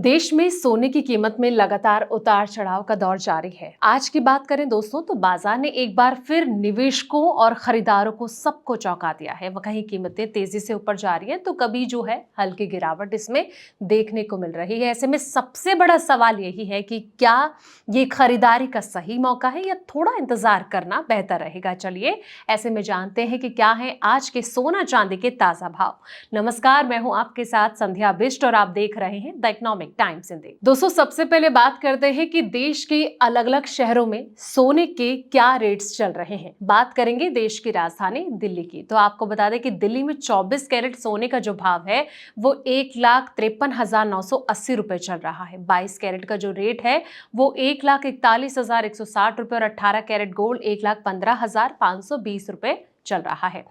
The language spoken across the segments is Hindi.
देश में सोने की कीमत में लगातार उतार चढ़ाव का दौर जारी है। आज की बात करें दोस्तों तो बाजार ने एक बार फिर निवेशकों और खरीदारों को सबको चौंका दिया है। कहीं कीमतें तेजी से ऊपर जा रही हैं तो कभी जो है हल्की गिरावट इसमें देखने को मिल रही है। ऐसे में सबसे बड़ा सवाल यही है कि क्या ये खरीदारी का सही मौका है या थोड़ा इंतजार करना बेहतर रहेगा। चलिए ऐसे में जानते हैं कि क्या है आज के सोना चांदी के ताजा भाव। नमस्कार, मैं हूं आपके साथ संध्या बिष्ट और आप देख रहे हैं द इकोनॉमिक टाइम्स हिंदी। दोस्तों सबसे पहले बात करते हैं कि देश के अलग अलग शहरों में सोने के क्या रेट्स चल रहे हैं। बात करेंगे देश की राजधानी दिल्ली की, तो आपको बता दें कि दिल्ली में 24 कैरेट सोने का जो भाव है वो 1,53,980 रुपए चल रहा है। 22 कैरेट का जो रेट है वो 1,41,160 रुपए और 18 कैरेट गोल्ड 1,15,520 रुपए चल रहा है।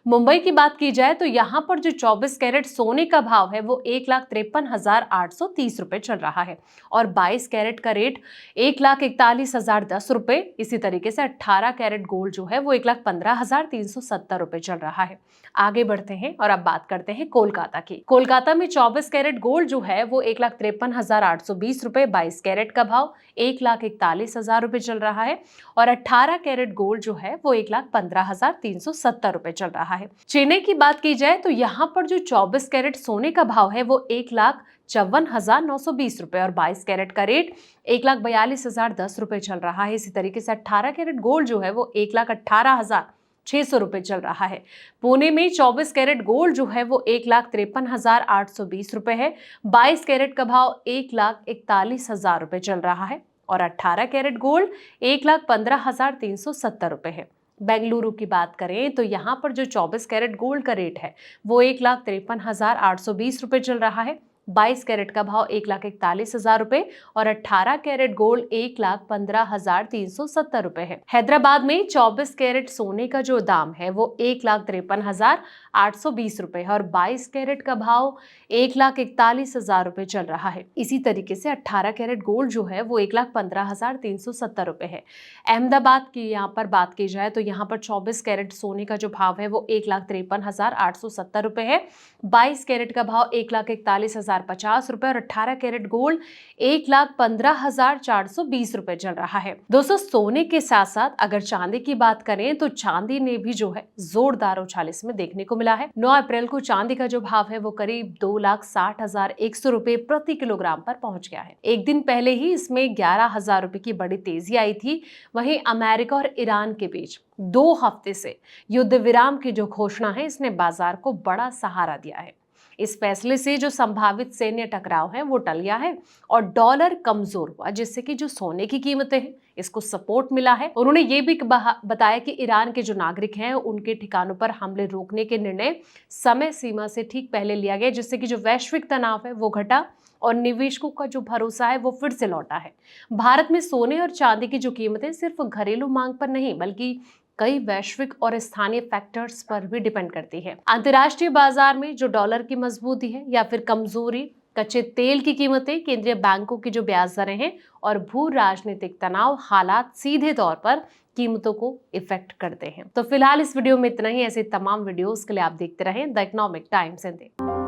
मुंबई की बात की जाए तो यहां पर जो 24 कैरेट सोने का भाव है वो 1,53,830 रुपए चल रहा है और 22 कैरेट का रेट 1,41,010 रुपए। इसी तरीके से 18 कैरेट गोल्ड जो है वो 1,15,370 रुपए चल रहा है। आगे बढ़ते हैं और अब बात करते हैं कोलकाता की। कोलकाता में 24 कैरेट गोल्ड जो है वो 1,53,820 रुपए, 22 कैरेट का भाव 1,41,000 रुपए चल रहा है और 18 कैरेट गोल्ड जो है वो 1,15,370 रुपए चल रहा है। चेन्नई की बात की जाए तो यहाँ पर जो 24 कैरेट सोने का भाव है वो 1,54,920 रुपए और 22 कैरेट का रेट 1,42,010 रुपए चल रहा है। इसी तरीके से 18 कैरेट गोल्ड जो है वो 1,18,600 रुपए चल रहा है। पुणे में 24 कैरेट गोल्ड जो है वो 1,53,820 रुपए है। 22 कैरेट का भाव 1,41,000 रुपए चल रहा है और 18 कैरेट गोल्ड 1,15,370 रुपए है। बेंगलुरु की बात करें तो यहाँ पर जो 24 कैरेट गोल्ड का रेट है वो 1,53,820 रुपए चल रहा है। 22 कैरेट का भाव 1,41,000 रुपए और 18 कैरेट गोल्ड 1,15,370 रुपए है। हैदराबाद में 24 कैरेट सोने का जो दाम है वो 1,53,820 रुपए है और 22 कैरेट का भाव 1,41,000 रुपए चल रहा है। इसी तरीके से 18 कैरेट गोल्ड जो है वो 1,15,370 रुपए है। अहमदाबाद की यहाँ पर बात की जाए तो यहाँ पर 24 कैरेट सोने का जो भाव है वो 1,53,870 रुपए है। 22 कैरेट का भाव 1,41,050 रुपए और 18 कैरेट गोल्ड 1,15,420 रुपए चल रहा है। दोस्तों सोने के साथ साथ अगर चांदी की बात करें तो चांदी ने भी जो है जोरदार उछाल इसमें देखने को मिला है। 9 अप्रैल को चांदी का जो भाव है वो करीब 2,60,100 रुपए प्रति किलोग्राम पर पहुंच गया है। एक दिन पहले ही इसमें 11,000 रुपए की बड़ी तेजी आई थी। वहीं अमेरिका और ईरान के बीच 2 हफ्ते से युद्ध विराम की जो घोषणा है इसने बाजार को बड़ा सहारा दिया है। इस फैसले से जो संभावित सैन्य टकराव है वो टल गया है और डॉलर कमजोर हुआ, जिससे कि जो सोने की कीमतें हैं इसको सपोर्ट मिला है। उन्होंने ये भी बताया कि ईरान के जो नागरिक हैं उनके ठिकानों पर हमले रोकने के निर्णय समय सीमा से ठीक पहले लिया गया, जिससे कि जो वैश्विक तनाव है वो घटा और निवेशकों का जो भरोसा है वो फिर से लौटा है। भारत में सोने और चांदी की जो कीमतें सिर्फ घरेलू मांग पर नहीं बल्कि कई वैश्विक और स्थानीय फैक्टर्स पर भी डिपेंड करती है। अंतर्राष्ट्रीय बाजार में जो डॉलर की मजबूती है या फिर कमजोरी, कच्चे तेल की कीमतें, केंद्रीय बैंकों की जो ब्याज दरें हैं और भू राजनीतिक तनाव हालात सीधे तौर पर कीमतों को इफेक्ट करते हैं। तो फिलहाल इस वीडियो में इतना ही। ऐसे तमाम वीडियोस के लिए आप देखते रहें द इकोनॉमिक टाइम्स हिंदी।